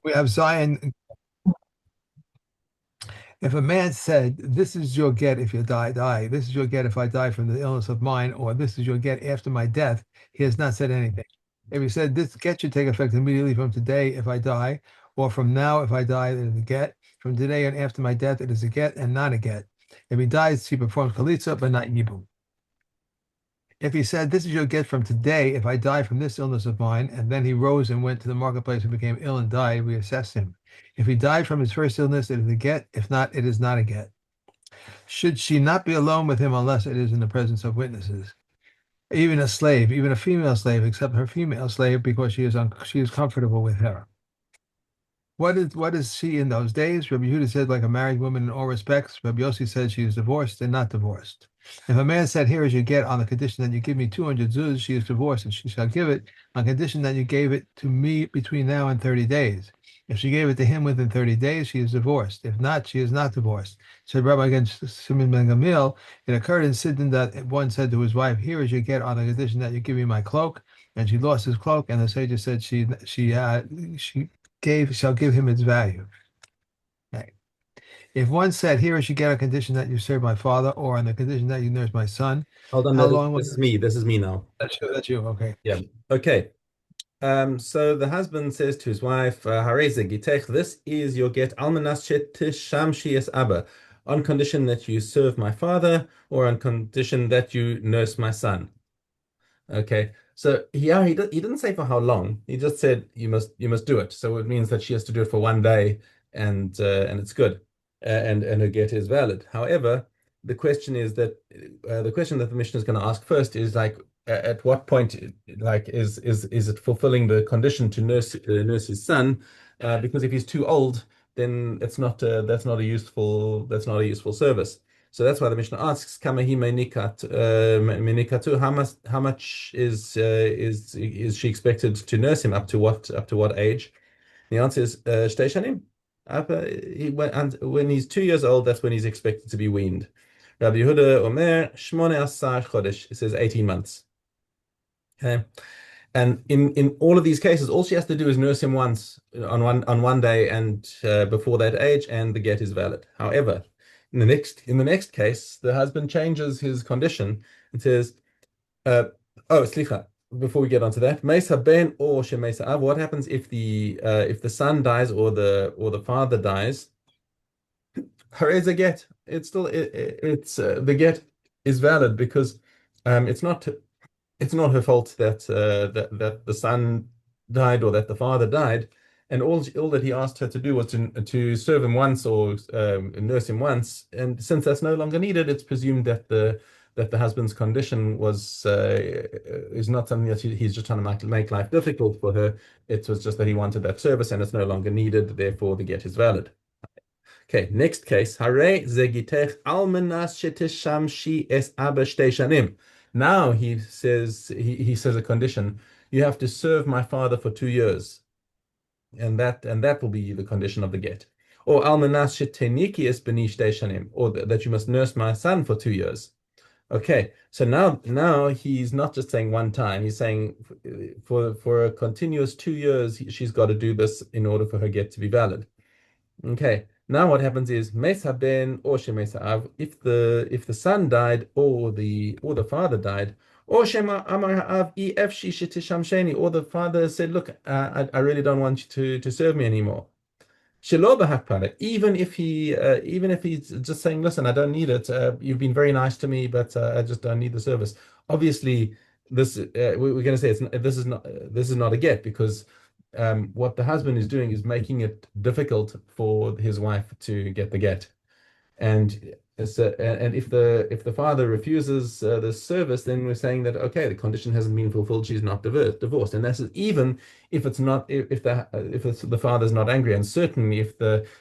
We have Zion. If a man said, "This is your get if you die, die. This is your get if I die from the illness of mine," or "This is your get after my death," he has not said anything. If he said, "This get should take effect immediately from today if I die," or "From now if I die, it is a get. From today and after my death, it is a get and not a get." If he dies, he performs chalitza, but not yibum. If he said, "This is your get from today if I die from this illness of mine," and then he rose and went to the marketplace and became ill and died, we assess him. If he died from his first illness, it is a get. If not, it is not a get. Should she not be alone with him unless it is in the presence of witnesses? Even a slave, even a female slave, except her female slave, because she is comfortable with her. What is she in those days? Rabbi Yehuda said, like a married woman in all respects. Rabbi Yossi said she is divorced and not divorced. If a man said, "Here is your get on the condition that you give me 200 zuz," she is divorced, and she shall give it on condition that you gave it to me between now and 30 days. If she gave it to him within 30 days, she is divorced. If not, she is not divorced. Said Rabbi against Simon ben Gamil, it occurred in Sidon that one said to his wife, "Here is your get on the condition that you give me my cloak," and she lost his cloak, and the sage said she shall give him its value. Okay. If one said, "Here is you get a condition that you serve my father," or on the condition that you nurse my son, Hold on, how long will this is me. This is me now. that's you? That's you. Okay. Yeah. Okay. So the husband says to his wife, "Hareze gitech, this is your get almanas shamshi es abba, on condition that you serve my father, or on condition that you nurse my son." Okay. So yeah, he didn't say for how long. He just said you must do it. So it means that she has to do it for one day, and it's good, and her get is valid. However, the question that the Mishnah is going to ask first is like, at what point, like, is it fulfilling the condition to nurse his son? Because if he's too old, then that's not a useful service. So that's why the Mishnah asks, "Kamahi menikatu? How much is she expected to nurse him, up to what age?" The answer is shtei shanim. And when he's 2 years old, that's when he's expected to be weaned. Rabbi Yehuda Omer shmone asar chodesh. It says 18 months. Okay. And in all of these cases, all she has to do is nurse him once on one day, and before that age, and the get is valid. However, in the next case, the husband changes his condition and says, uh, "Oh, slicha." Before we get onto that, Mesa ben or Shemesa av. What happens if the son dies or the father dies? Hooray, a get. It's still it's the get is valid because it's not her fault that the son died or that the father died, and all that he asked her to do was to serve him once or nurse him once, and since that's no longer needed, it's presumed that the husband's condition is not something that he's just trying to make life difficult for her. It was just that he wanted that service, and it's no longer needed. Therefore, the get is valid. Okay, next case. Hare zegitech almanas sheteshamshi es aba shtei shanim. Now he says a condition. You have to serve my father for 2 years, and that will be the condition of the get. Or almanas sheteniki es beni shtei shanim, or that you must nurse my son for 2 years. Okay, so now he's not just saying one time. He's saying for a continuous 2 years, she's got to do this in order for her get to be valid. Okay. Now what happens is Mesa ben or Shemesa av, if the son died or the father died, or Shema Amar av ef sheni, or the father said, "Look, I really don't want you to serve me anymore." Shelo b'hakpara, even if he's just saying, "Listen, I don't need it. You've been very nice to me, but I just don't need the service." Obviously, we're going to say this is not a get, because what the husband is doing is making it difficult for his wife to get the get. And if the father refuses the service, then we're saying that, okay, the condition hasn't been fulfilled. She's not divorced, and that's even if it's not if the father's not angry, and certainly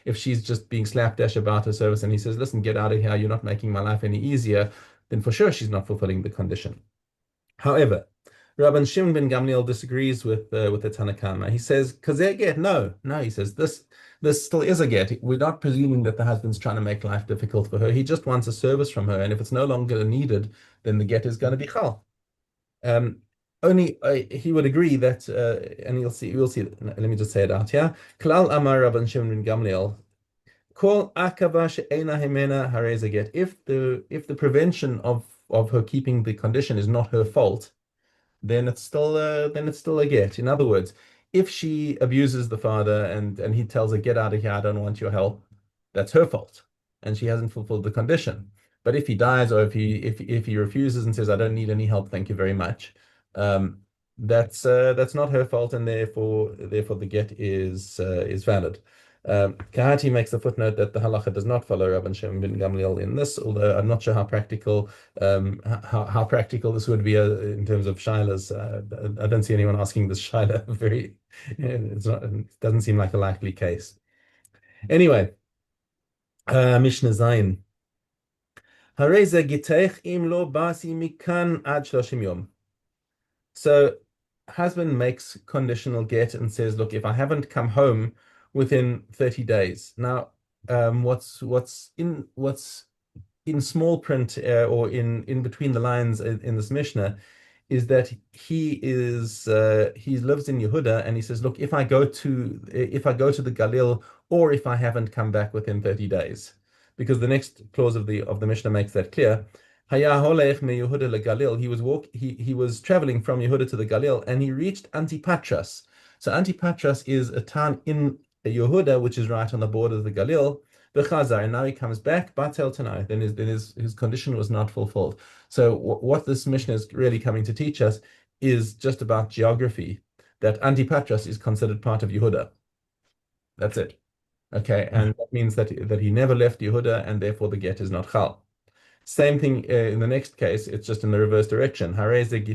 if she's just being slapdash about her service, and he says, "Listen, get out of here. You're not making my life any easier," then for sure she's not fulfilling the condition. However, Rabban Shimon ben Gamliel disagrees with the Tanna Kama. He says, "Kazeh get." No, he says this still is a get. We're not presuming that the husband's trying to make life difficult for her. He just wants a service from her, and if it's no longer needed, then the get is going to be chal. Um, only he would agree that, and you'll see. Let me just say it out here. Klal Amar Rabban Shimon ben Gamliel. Kol akava she'ena himena harei get. If the prevention of her keeping the condition is not her fault, then it's still a get. In other words, if she abuses the father and he tells her, "Get out of here, I don't want your help," that's her fault, and she hasn't fulfilled the condition. But if he dies, or if he refuses and says, "I don't need any help, thank you very much," um, that's not her fault, and therefore the get is valid. Kahati makes a footnote that the halacha does not follow Rabban Shimon ben Gamliel in this, although I'm not sure how practical this would be in terms of shilas. I don't see anyone asking this shaila very. It doesn't seem like a likely case. Anyway, Mishna Zayin. Hareze giteich im lo basi mikan ad shloshim yom. So, husband makes conditional get and says, "Look, if I haven't come home within 30 days." Now, what's in small print, or in between the lines in this Mishnah, is that he lives in Yehuda, and he says, "Look, if I go to the Galil, or if I haven't come back within 30 days," because the next clause of the Mishnah makes that clear. Haya holech me Yehuda le Galil. He was traveling from Yehuda to the Galil, and he reached Antipatras. So Antipatras is a town in Yehuda, which is right on the border of the Galil. And now he comes back, Batel Tanai, then his condition was not fulfilled. So what this Mishnah is really coming to teach us is just about geography, that Antipatras is considered part of Yehuda. That's it. Okay, and that means that he never left Yehuda, and therefore the get is not chal. Same thing in the next case, it's just in the reverse direction. Now he's coming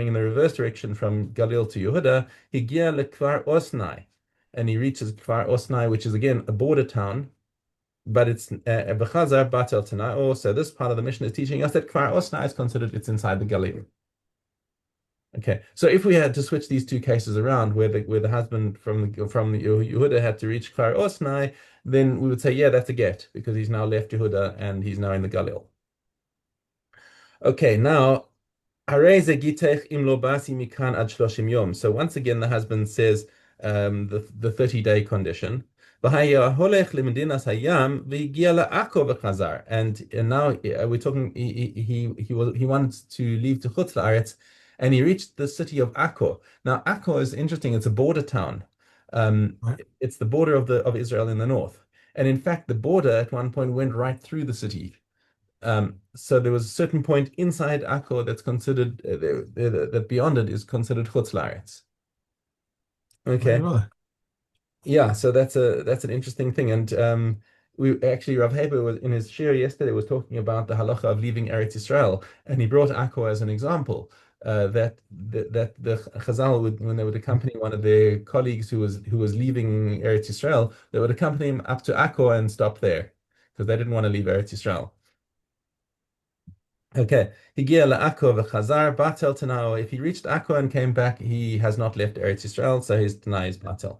in the reverse direction from Galil to Yehuda. Higia lekvar Osnai, and he reaches Kfar Osnai, which is again a border town, but it's Bechazar Batel Tanai. Also, this part of the mission is teaching us that Kfar Osnai is considered it's inside the Galil. Okay, so if we had to switch these two cases around, where the husband from the Yehuda had to reach Kfar Osnai, then we would say, yeah, that's a get, because he's now left Yehuda and he's now in the Galil. Okay, now Harei gitech im lo basi mikan ad shloshim yom. So once again, the husband says the 30-day condition. V'haya holech lemedinas hayam v'higia la'ako v'chazar. And now we're talking. He wanted to leave to Chutz La'aretz, and he reached the city of Akko. Now Akko is interesting. It's a border town. Right. It's the border of Israel in the north, and in fact, the border at one point went right through the city. So there was a certain point inside Akko that's considered that beyond it is considered Chutz La'aretz. Okay. Yeah, so that's an interesting thing, and we actually Rav Heber was in his shir yesterday was talking about the halacha of leaving Eretz Israel, and he brought Akko as an example. That the Chazal would, when they would accompany one of their colleagues who was leaving Eretz Israel, they would accompany him up to Akko and stop there because they didn't want to leave Eretz Israel. Okay, Higia la'Akko v'chazar batel tanao. If he reached Akko and came back, he has not left Eretz Israel, so his tanai is batel.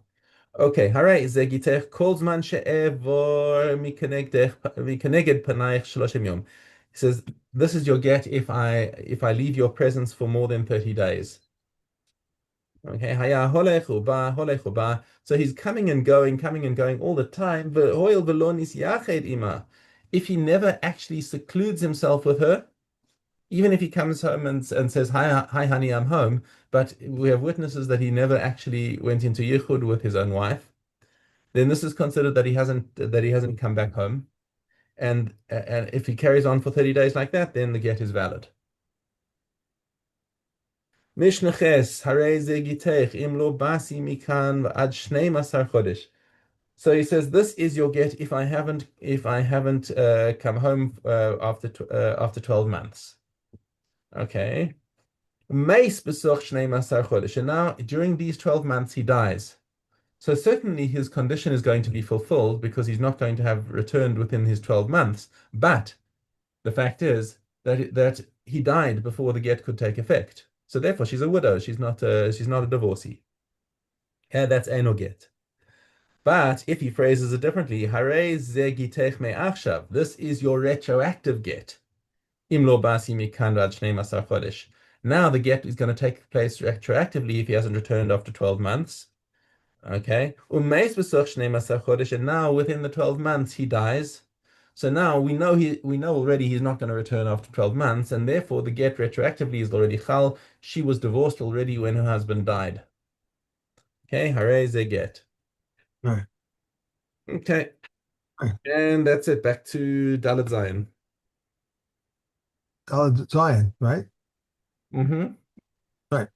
Okay, haray zegitech kol zman she'evor mikeneged panaich shloshim yom. He says, "This is your get if I leave your presence for more than 30 days." Okay, haya holech uba. So he's coming and going all the time. V'hoil v'lo nisyached ima. If he never actually secludes himself with her, even if he comes home and says, hi, honey, I'm home, but we have witnesses that he never actually went into yichud with his own wife, then this is considered that he hasn't come back home. And if he carries on for 30 days like that, then the get is valid. Mishna ches, harei ze giteich, im lo basi mikan v'ad shnei masar chodesh. So he says, this is your get if I haven't come home after 12 months. Okay. Meis besoch shnei masar chodesh. And now during these 12 months he dies. So certainly his condition is going to be fulfilled because he's not going to have returned within his 12 months. But the fact is that he died before the get could take effect. So therefore she's a widow. She's not a divorcee. That's eno get. But if he phrases it differently, harei ze gitech me'achshav. This is your retroactive get. Imlo basi mikan ad 12 chodesh. Now the get is going to take place retroactively if he hasn't returned after 12 months. Okay. Umeis b'soch 12 chodesh, and now within the 12 months he dies. So now we know already he's not going to return after 12 months, and therefore the get retroactively is already chal. She was divorced already when her husband died. Okay, hare ze get. Right. Okay, Right. and that's it. Back to Dalet Zion. Zion, right? Mm-hmm. Right.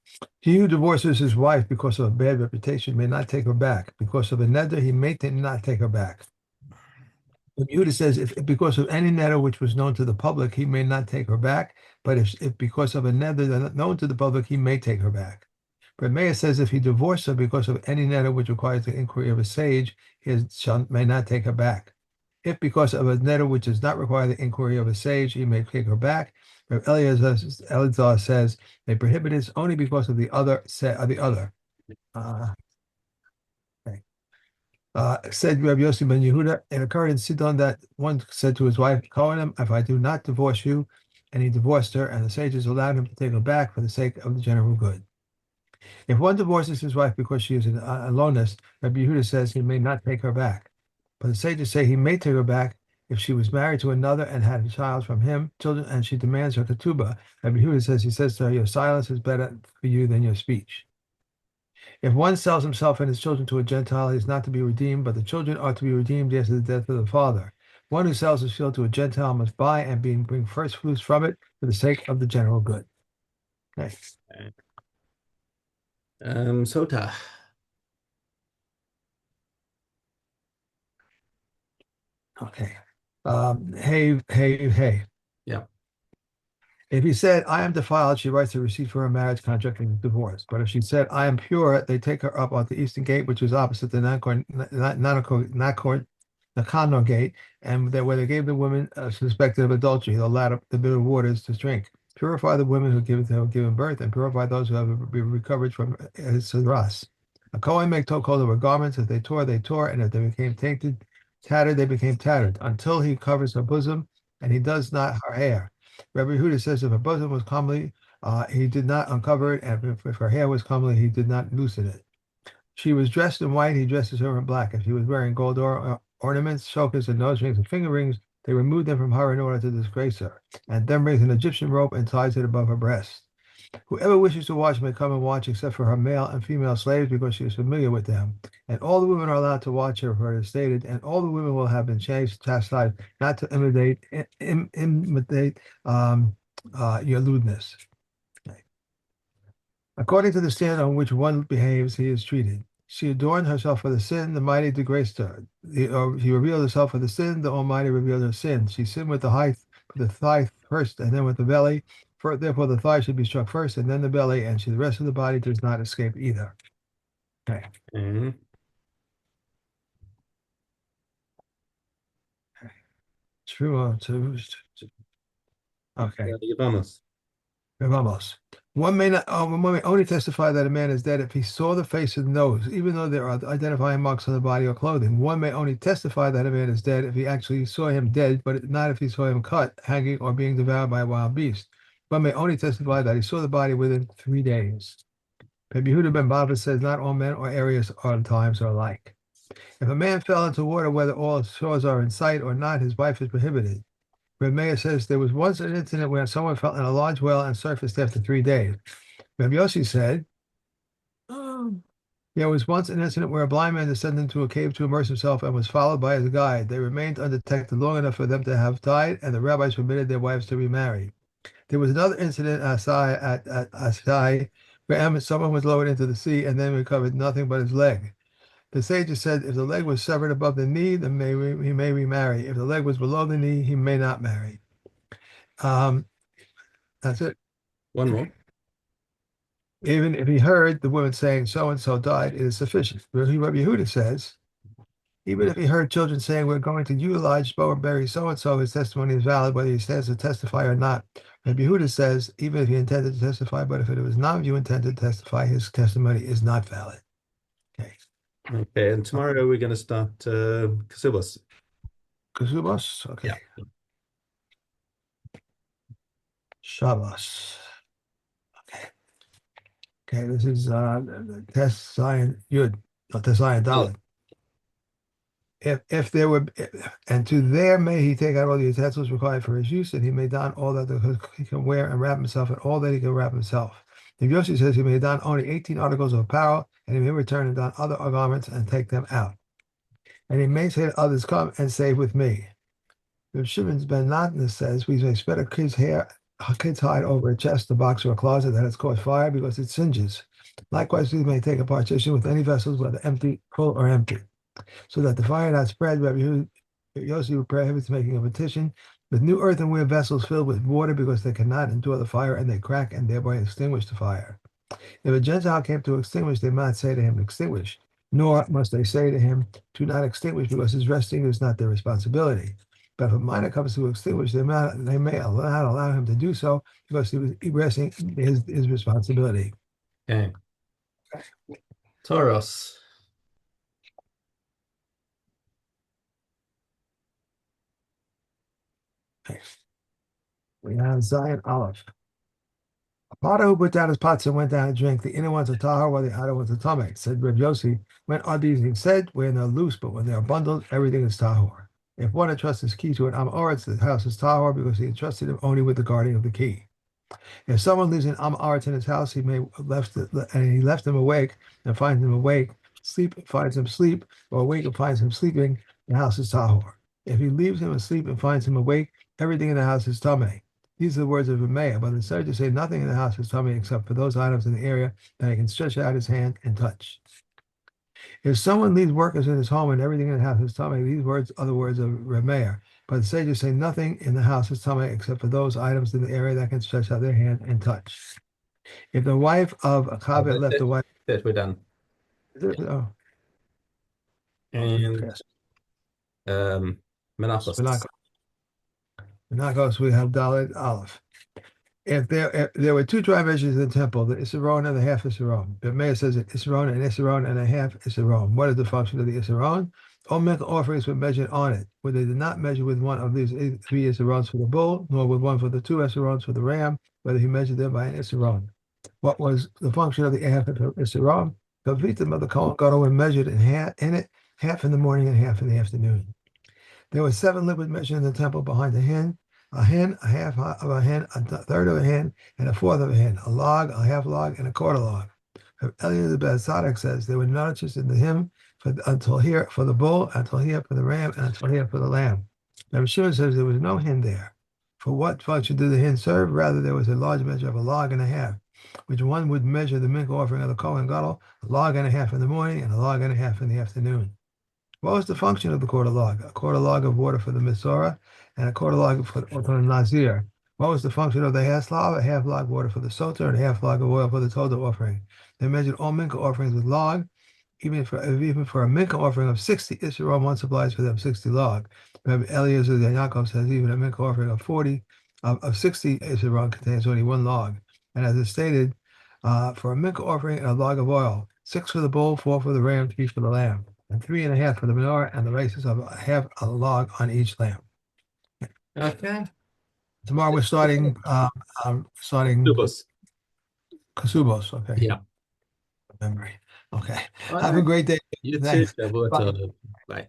He who divorces his wife because of a bad reputation may not take her back. Because of a neder, he may not take her back. But Yehuda says, if because of any neder which was known to the public, he may not take her back. But if because of a neder not known to the public, he may take her back. But Meir says, if he divorced her because of any neder which requires the inquiry of a sage, may not take her back. If because of a neder which does not require the inquiry of a sage, he may take her back. But Eleazar says they prohibit this only because of the other. Uh, okay. Said Rabbi Yossi ben Yehuda, it occurred in Sidon that one said to his wife, Kohanim, if I do not divorce you, and he divorced her, and the sages allowed him to take her back for the sake of the general good. If one divorces his wife because she is an aloneness, Rabbi Yehuda says he may not take her back. But the sages say he may take her back if she was married to another and had a child from him, children, and she demands her ketubah. Rabbi Yehuda says he says to her, your silence is better for you than your speech. If one sells himself and his children to a Gentile, he is not to be redeemed, but the children are to be redeemed after the death of the father. One who sells his field to a Gentile must buy and bring first fruits from it for the sake of the general good. Okay. Sota. Okay. Hey. Yeah. If he said, I am defiled, she writes a receipt for her marriage contract and divorce. But if she said, I am pure, they take her up on the eastern gate, which is opposite the Nakano gate, and where they gave the women suspected of adultery, they'll allow the bitter waters to drink. Purify the women who have given birth, and purify those who have been recovered from Sidras. A Kohen may took hold of her garments. If they tore, and if they became tainted, tattered, they became tattered, until he covers her bosom, and he does not her hair. Rabbi Huda says if her bosom was comely, he did not uncover it, and if her hair was comely, he did not loosen it. She was dressed in white, he dresses her in black. If she was wearing gold ornaments, chokers, and nose rings and finger rings, they removed them from her in order to disgrace her, and then brings an Egyptian rope and ties it above her breast. Whoever wishes to watch may come and watch, except for her male and female slaves, because she is familiar with them. And all the women are allowed to watch her, for it is stated, and all the women will have been chastised not to imitate your lewdness. Okay. According to the standard on which one behaves, he is treated. She adorned herself for the sin, the mighty disgraced her. She revealed herself for the sin, the Almighty revealed her sin. She sinned with the thigh first, and then with the belly. Therefore, the thigh should be struck first, and then the belly, and the rest of the body does not escape either. Okay. Mm-hmm. True. Okay. Vamos. Vamos. One may only testify that a man is dead if he saw the face and nose, even though there are identifying marks on the body or clothing. One may only testify that a man is dead if he actually saw him dead, but not if he saw him cut, hanging, or being devoured by a wild beast. One may only testify that he saw the body within 3 days. Rabbi Yehuda ben Bava says not all men or areas or times are alike. If a man fell into water, whether all shores are in sight or not, his wife is prohibited. Rabbi Meir says there was once an incident where someone fell in a large well and surfaced after 3 days. Rabbi Yossi said, there was once an incident where a blind man descended into a cave to immerse himself and was followed by his guide. They remained undetected long enough for them to have died, and the rabbis permitted their wives to remarry. There was another incident at Asai where someone was lowered into the sea and then recovered nothing but his leg. The sages said if the leg was severed above the knee, then he may remarry. If the leg was below the knee, he may not marry. That's it. One more. Even if he heard the woman saying so and so died, it is sufficient. Rabbi Yehuda says, even if he heard children saying we're going to utilize Bo and bury so and so, his testimony is valid whether he stands to testify or not. Rabbi Yehuda says, even if he intended to testify, but if it was not you intended to testify, his testimony is not valid. Okay. Okay, and tomorrow we're going to start Kasubos. Kasubos? Okay. Yeah. Shabbos. Okay. Okay, this is test Zion Yud, not test Zion Aleph. Dalet. If there were, and to there may he take out all the utensils required for his use, and he may don all that he can wear and wrap himself, and all that he can wrap himself. If Yossi says he may don only 18 articles of apparel, and he may return and don other garments and take them out. And he may say to others, come and save with me. If Shimon's Ben Nathan says we may spread a kid's hide over a chest, a box, or a closet that has caught fire because it singes. Likewise, we may take a partition with any vessels, whether empty, full, or empty, so that the fire not spread. Rabbi Yossi prohibits making a petition with new earthenware vessels filled with water because they cannot endure the fire and they crack and thereby extinguish the fire. If a Gentile came to extinguish, they might say to him, extinguish, nor must they say to him, do not extinguish, because his resting is not their responsibility. But if a minor comes to extinguish, they may not allow him to do so because he was resting his responsibility. Okay. Taurus. Okay. We have Zion Aleph. A potter who put down his pots and went down to drink, the inner ones are tahar, while the outer ones are tameh. Said Reb Yossi, when are these things said? When they're loose, but when they are bundled, everything is tahor. If one entrusts his key to an Amoritz, the house is tahor because he entrusted him only with the guarding of the key. If someone leaves an Amoritz in his house, he left him awake and finds him awake, sleep finds him sleep, or awake and finds him sleeping, the house is tahor. If he leaves him asleep and finds him awake, everything in the house is tameh. These are the words of Rameh, but instead to say nothing in the house is tameh except for those items in the area that he can stretch out his hand and touch. If someone leaves workers in his home and everything in the house is tameh, these words are the words of Rameh. But the sages say nothing in the house is tameh except for those items in the area that can stretch out their hand and touch. If the wife of a Kabit left the wife, That we're done. oh, And fast. Menachos. Menachos, we have Dalit Aleph. If there were two dry measures in the temple, the Isaron and the half Isaron. The Meir says an Isaron and a half Isaron. What is the function of the Isaron? All milk offerings were measured on it, where they did not measure with one of these three Isarons for the bull, nor with one for the two Isarons for the ram, whether he measured them by an Isaron. What was the function of the half of Isaron? The victim of the Kohen Gadol were measured in it, half in the morning and half in the afternoon. There were 7 liquid measures in the temple behind the hen, a hen, a half of a hen, a third of a hen, and a fourth of a hen, a log, a half log, and a quarter log. Eliezer ben Tzadok says there were notches in the hymn until here for the bull, until here for the ram, and until here for the lamb. Rabbi Shimon says there was no hen there. For what function did the hen serve? Rather, there was a large measure of a log and a half, which one would measure the milk offering of the Kohen Gadol, a log and a half in the morning and a log and a half in the afternoon. What was the function of the quarter log? A quarter log of water for the Mitzorah and a quarter log for the Nazir. What was the function of the half log? A half log water for the Soter and a half log of oil for the total offering. They measured all mincha offerings with log, even for a mincha offering of 60 Israel, one supplies for them 60 log. Rabbi Eliezer ben Yaakov says even a mincha offering of 60 Israel contains only one log. And as it's stated, for a mincha offering and a log of oil, 6 for the bull, 4 for the ram, 3 for the lamb, and 3.5 for the menorah, and the races of half a log on each lamb. Okay. Tomorrow we're starting Lubos. Kasubos. Okay, Yeah. memory. Okay, All have a right. great day. You too. Thanks. Shavuot Bye. tov. Bye.